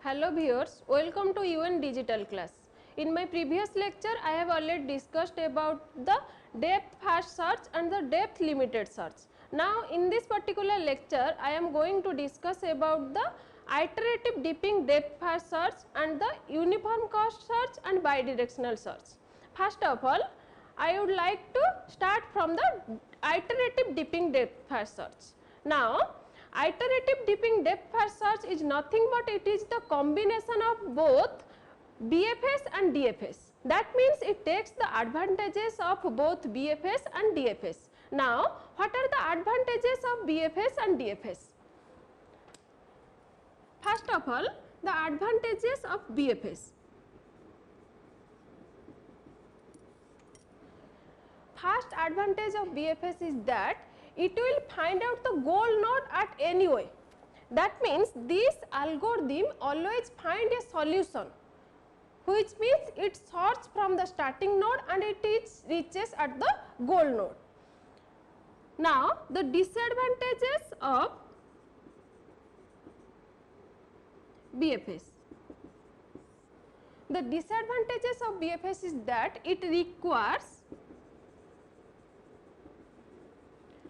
Hello viewers, welcome to UN Digital class. In my previous lecture, I have already discussed about the depth first search and the depth limited search. Now, in this particular lecture, I am going to discuss about the iterative deeping depth first search and the uniform cost search and bidirectional search. First of all, I would like to start from the iterative deeping depth first search. Now, iterative deeping depth first search is nothing but it is the combination of both BFS and DFS. That means it takes the advantages of both BFS and DFS. Now, what are the advantages of BFS and DFS? First of all, the advantages of BFS. First advantage of BFS is that it will find out the goal node at any way. That means this algorithm always find a solution, which means it sorts from the starting node and it reaches at the goal node. Now, the disadvantages of BFS. The disadvantages of BFS is that it requires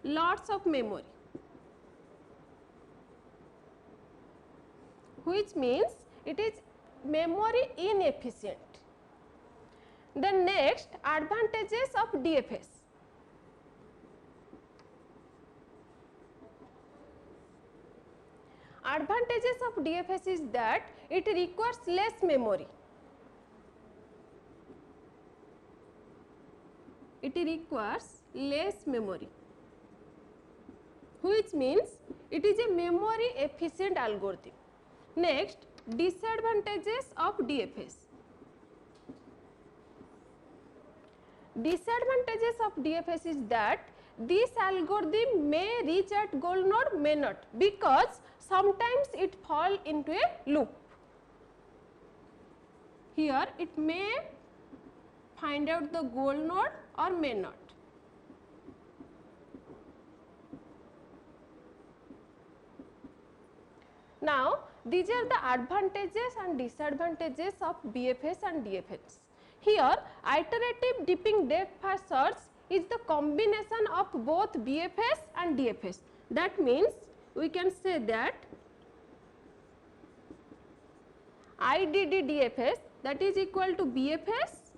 lots of memory, which means it is memory inefficient. The next advantages of DFS. Advantages of DFS is that it requires less memory. It requires less memory, which means it is a memory efficient algorithm. Next, disadvantages of DFS. Disadvantages of DFS is that this algorithm may reach at goal node, may not, because sometimes it fall into a loop. Here it may find out the goal node or may not. Now, these are the advantages and disadvantages of BFS and DFS. Here, iterative deeping depth first search is the combination of both BFS and DFS. That means, we can say that IDD DFS, that is equal to BFS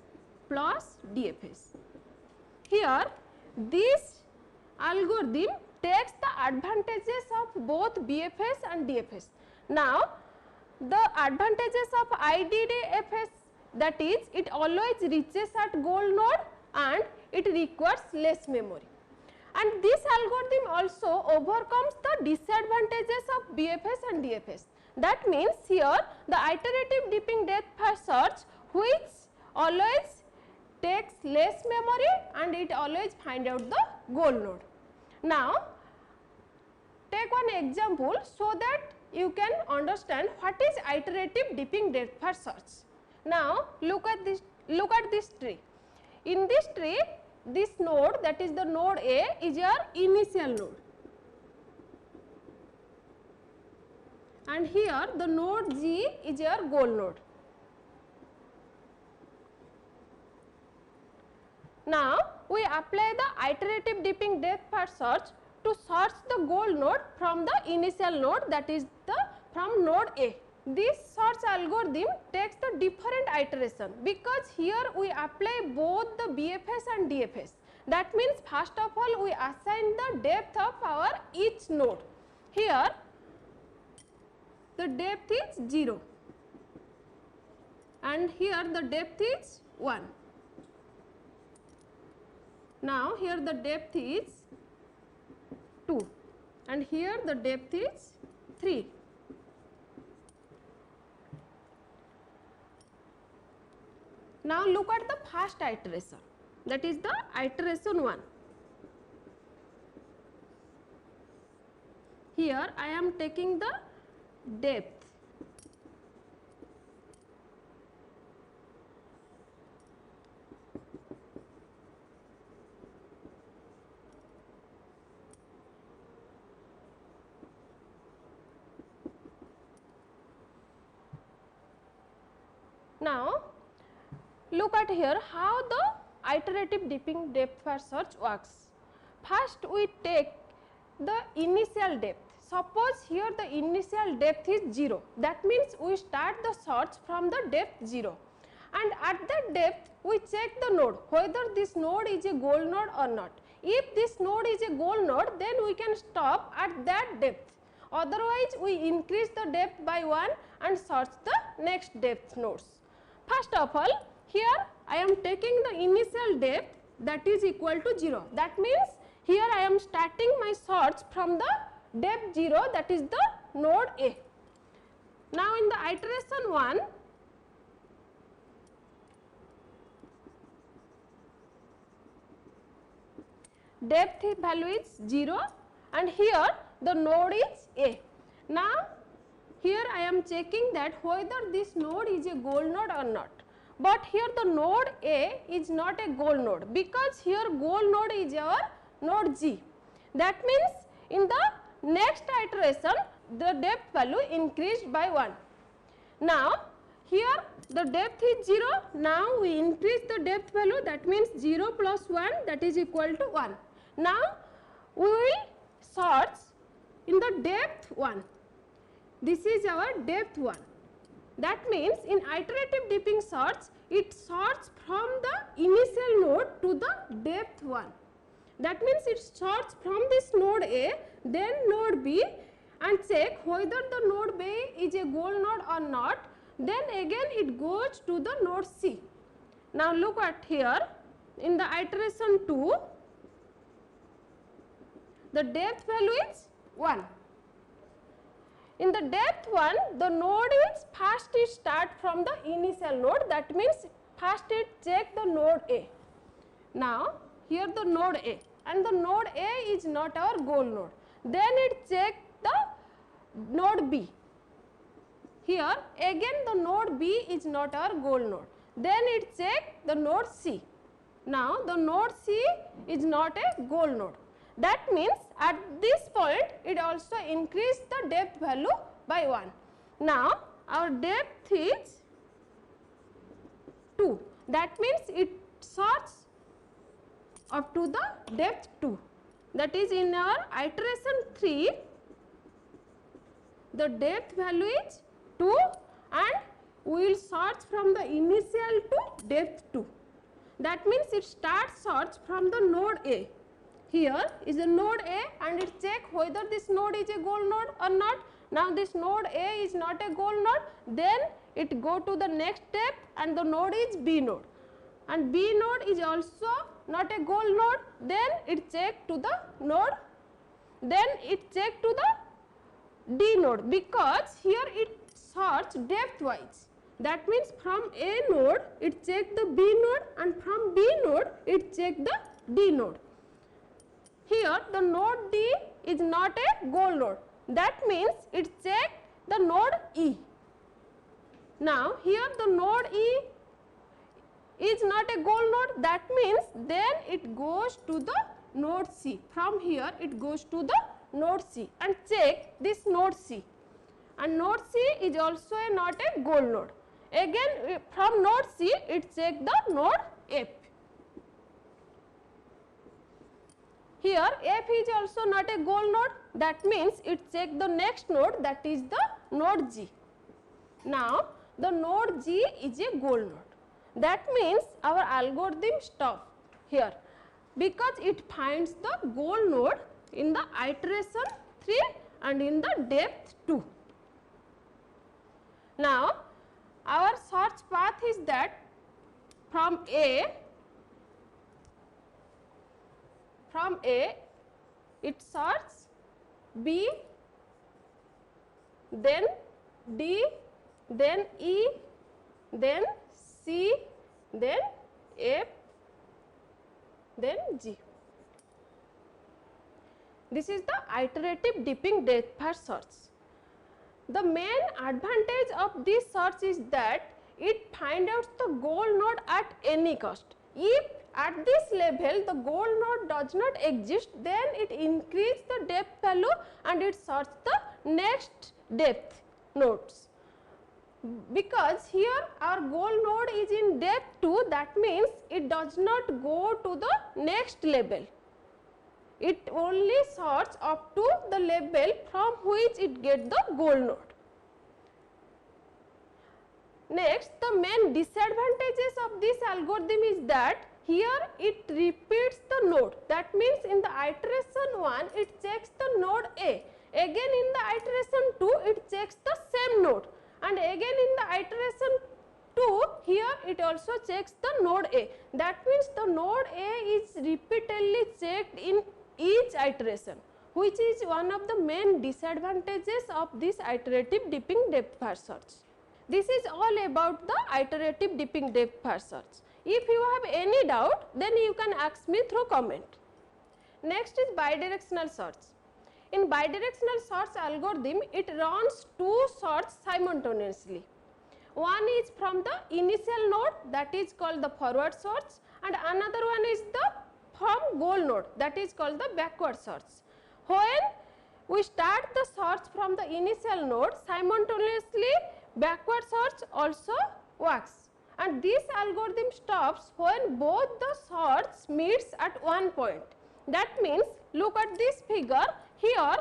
plus DFS. Here, this algorithm takes the advantages of both BFS and DFS. Now, the advantages of IDDFS, that is it always reaches at goal node and it requires less memory. And this algorithm also overcomes the disadvantages of BFS and DFS. That means here the iterative deeping depth first search, which always takes less memory and it always find out the goal node. Now, take one example so that you can understand what is iterative deeping depth first search. Now, look at this tree. In this tree, this node, that is the node A, is your initial node, and here the node G is your goal node. Now, we apply the iterative deeping depth first search to search the goal node from the initial node, that is from node A. This search algorithm takes the different iteration because here we apply both the BFS and DFS. That means first of all we assign the depth of our each node. Here the depth is 0 and here the depth is 1. Now, here the depth is 2 and here the depth is 3. Now, look at the first iteration, that is the iteration 1. Here I am taking the depth. Now look at here how the iterative deeping depth first search works. First we take the initial depth. Suppose here the initial depth is 0, that means we start the search from the depth 0, and at that depth we check the node whether this node is a goal node or not. If this node is a goal node, then we can stop at that depth, otherwise we increase the depth by 1 and search the next depth nodes. First of all, here I am taking the initial depth, that is equal to 0, that means here I am starting my search from the depth 0, that is the node A. Now in the iteration 1, depth value is 0 and here the node is A. Now here I am checking that whether this node is a goal node or not, but here the node A is not a goal node, because here goal node is our node G. That means in the next iteration the depth value increased by 1. Now here the depth is 0, now we increase the depth value, that means 0 plus 1, that is equal to 1. Now we will search in the depth 1, this is our depth 1. That means in iterative deeping search, it searches from the initial node to the depth 1. That means it searches from this node A, then node B, and check whether the node B is a goal node or not, then again it goes to the node C. Now look at here, in the iteration 2, the depth value is 1. In the depth 1, the node is first it start from the initial node, that means first it check the node A. Now here the node A, and the node A is not our goal node, then it check the node B. Here again the node B is not our goal node, then it check the node C. Now the node C is not a goal node. That means at this point it also increased the depth value by 1. Now our depth is 2. That means it searches up to the depth 2. That is in our iteration 3, the depth value is 2 and we will search from the initial to depth 2. That means it starts search from the node A. Here is a node A and it check whether this node is a goal node or not. Now this node A is not a goal node, then it go to the next step and the node is B node, and B node is also not a goal node, then it check to the node, then it check to the D node, because here it search depth wise. That means from A node it check the B node and from B node it check the D node. Here the node D is not a goal node, that means it check the node E. Now here the node E is not a goal node, that means then it goes to the node C. From here it goes to the node C and check this node C, and node C is also not a goal node. Again from node C it check the node F. Here F is also not a goal node, that means it check the next node, that is the node G. Now the node G is a goal node, that means our algorithm stop here because it finds the goal node in the iteration 3 and in the depth 2. Now our search path is that from A it searches B, then D, then E, then C, then F, then G. This is the iterative deeping depth first search. The main advantage of this search is that it finds out the goal node at any cost. If at this level the goal node does not exist, then it increases the depth value and it searches the next depth nodes. because here our goal node is in depth 2, that means it does not go to the next level. It only sorts up to the level from which it gets the goal node. Next, the main disadvantages of this algorithm is that here it repeats the node. That means in the iteration 1 it checks the node A, again in the iteration 2 it checks the same node, and again in the iteration 2 here it also checks the node A. That means the node A is repeatedly checked in each iteration, which is one of the main disadvantages of this iterative deeping depth first search. This is all about the iterative deeping depth first search. If you have any doubt, then you can ask me through comment. Next is bidirectional search. In bidirectional search algorithm, it runs two searches simultaneously. One is from the initial node, that is called the forward search, and another one is the from goal node, that is called the backward search. When we start the search from the initial node, simultaneously backward search also works, and this algorithm stops when both the search meets at one point. That means, look at this figure here.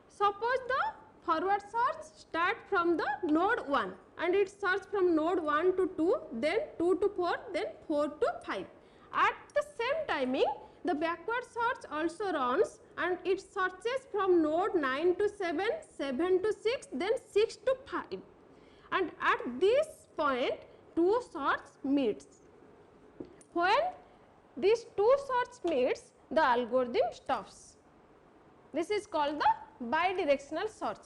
Suppose the forward search start from the node 1 and it search from node 1 to 2, then 2 to 4, then 4 to 5. At the same timing, the backward search also runs and it searches from node 9 to 7, 7 to 6, then 6 to 5. And at this point, two searches meets. When these two searches meets, the algorithm stops. This is called the bidirectional search.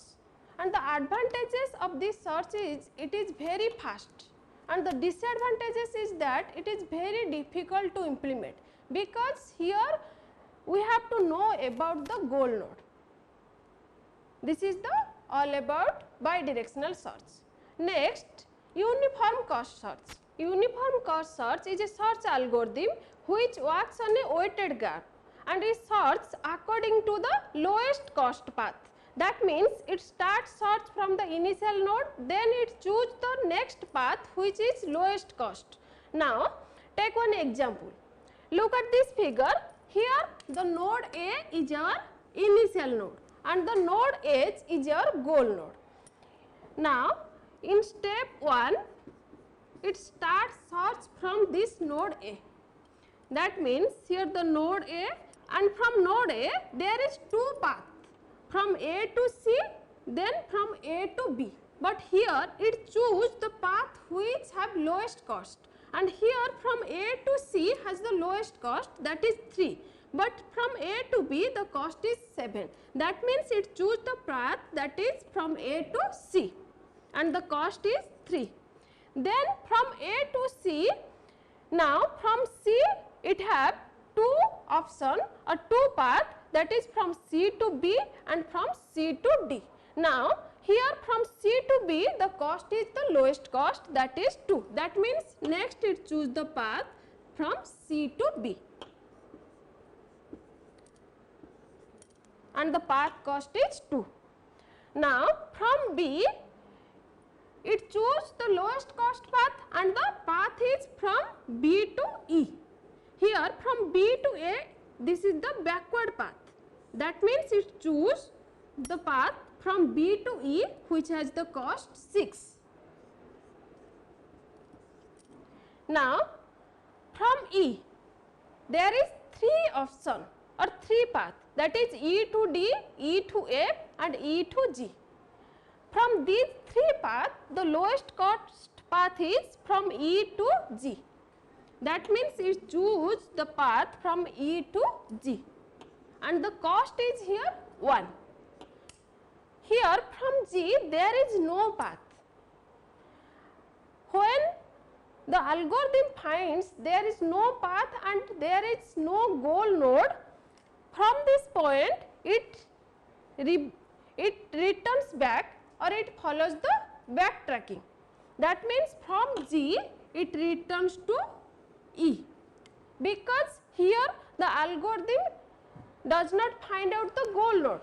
And the advantages of this search is it is very fast, and the disadvantages is that it is very difficult to implement, because here we have to know about the goal node. This is the all about bidirectional search. Next, uniform cost search. Uniform cost search is a search algorithm which works on a weighted graph and it searches according to the lowest cost path. That means it starts search from the initial node, then it chooses the next path which is lowest cost. Now, take one example. Look at this figure. Here the node A is our initial node and the node H is our goal node. Now, in step 1, it starts search from this node A. That means here the node A, and from node A there is two paths, from A to C, then from A to B. But here it chooses the path which have lowest cost, and here from A to C has the lowest cost, that is 3. But from A to B the cost is 7. That means it chooses the path that is from A to C and the cost is 3. Then from A to C, now from C it have two option or two path, that is from C to B and from C to D. Now here from C to B the cost is the lowest cost, that is 2. That means next it choose the path from C to B and the path cost is 2. Now from B it choose the lowest cost path and the path is from B to E. Here from B to A, this is the backward path. That means it choose the path from B to E which has the cost 6. Now from E there is 3 option or 3 path, that is E to D, E to F and E to G. From these 3 paths, the lowest cost path is from E to G. That means it choose the path from E to G and the cost is here 1. Here from G there is no path. When the algorithm finds there is no path and there is no goal node, from this point it returns back or it follows the backtracking. That means from G it returns to E, because here the algorithm does not find out the goal node.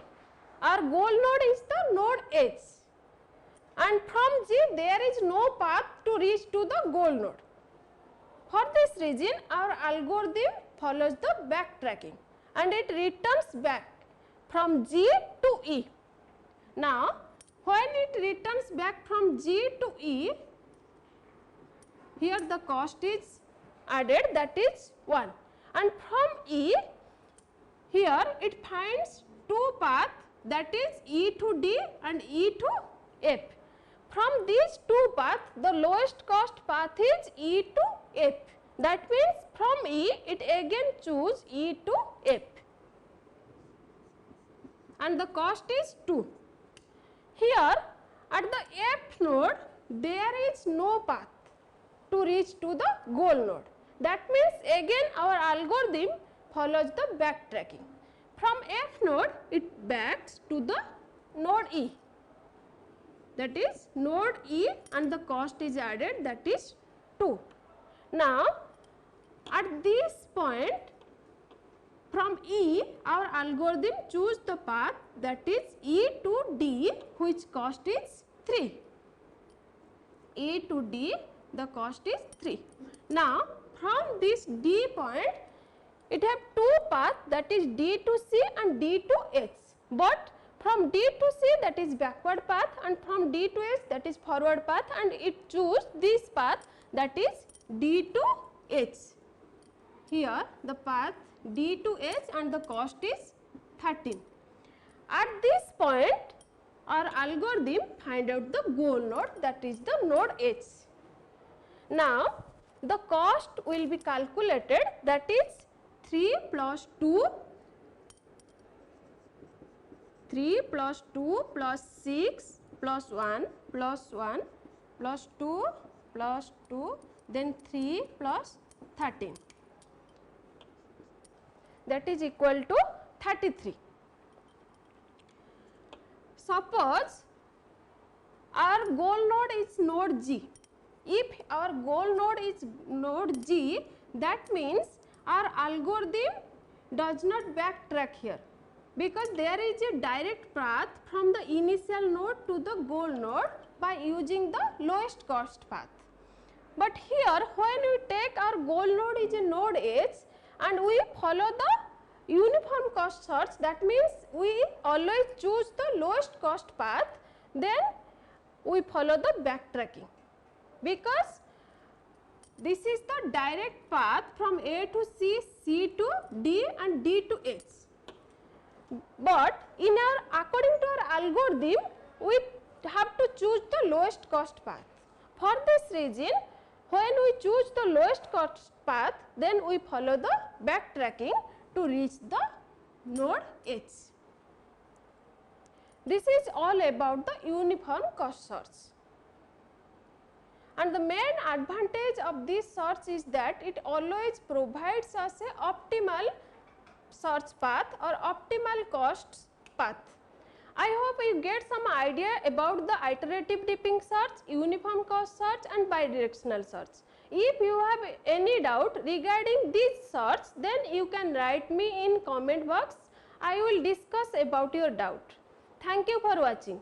Our goal node is the node H, and from G there is no path to reach to the goal node. For this reason our algorithm follows the backtracking and it returns back from G to E. Now when it returns back from G to E, here the cost is added, that is 1, and from E here it finds two paths, that is E to D and E to F. From these two paths the lowest cost path is E to F. That means from E it again choose E to F and the cost is 2. Here at the F node there is no path to reach to the goal node. That means again our algorithm follows the backtracking. From F node it backs to the node E, that is node E, and the cost is added, that is 2. Now at this point from E our algorithm choose the path, that is E to D, which cost is 3. E to D the cost is 3. Now from this D point it have two paths, that is D to C and D to H, but from D to C that is backward path and from D to H that is forward path, and it choose this path, that is D to H. Here the path D to H and the cost is 13. At this point our algorithm find out the goal node, that is the node H. Now the cost will be calculated, that is 3 plus 2 plus 6 plus 1 plus 1 plus 2 plus 2, then 3 plus 13, that is equal to 33. Suppose our goal node is node G. If our goal node is node G, that means our algorithm does not backtrack here, because there is a direct path from the initial node to the goal node by using the lowest cost path. But here when we take our goal node is a node H and we follow the uniform cost search, that means we always choose the lowest cost path, then we follow the backtracking, because this is the direct path from A to C, C to D and D to H. But according to our algorithm we have to choose the lowest cost path. For this reason when we choose the lowest cost path, then we follow the backtracking to reach the node H. This is all about the uniform cost search. And the main advantage of this search is that it always provides us a optimal search path or optimal cost path. I hope you get some idea about the iterative deeping search, uniform cost search and bidirectional search. If you have any doubt regarding this search, then you can write me in comment box. I will discuss about your doubt. Thank you for watching.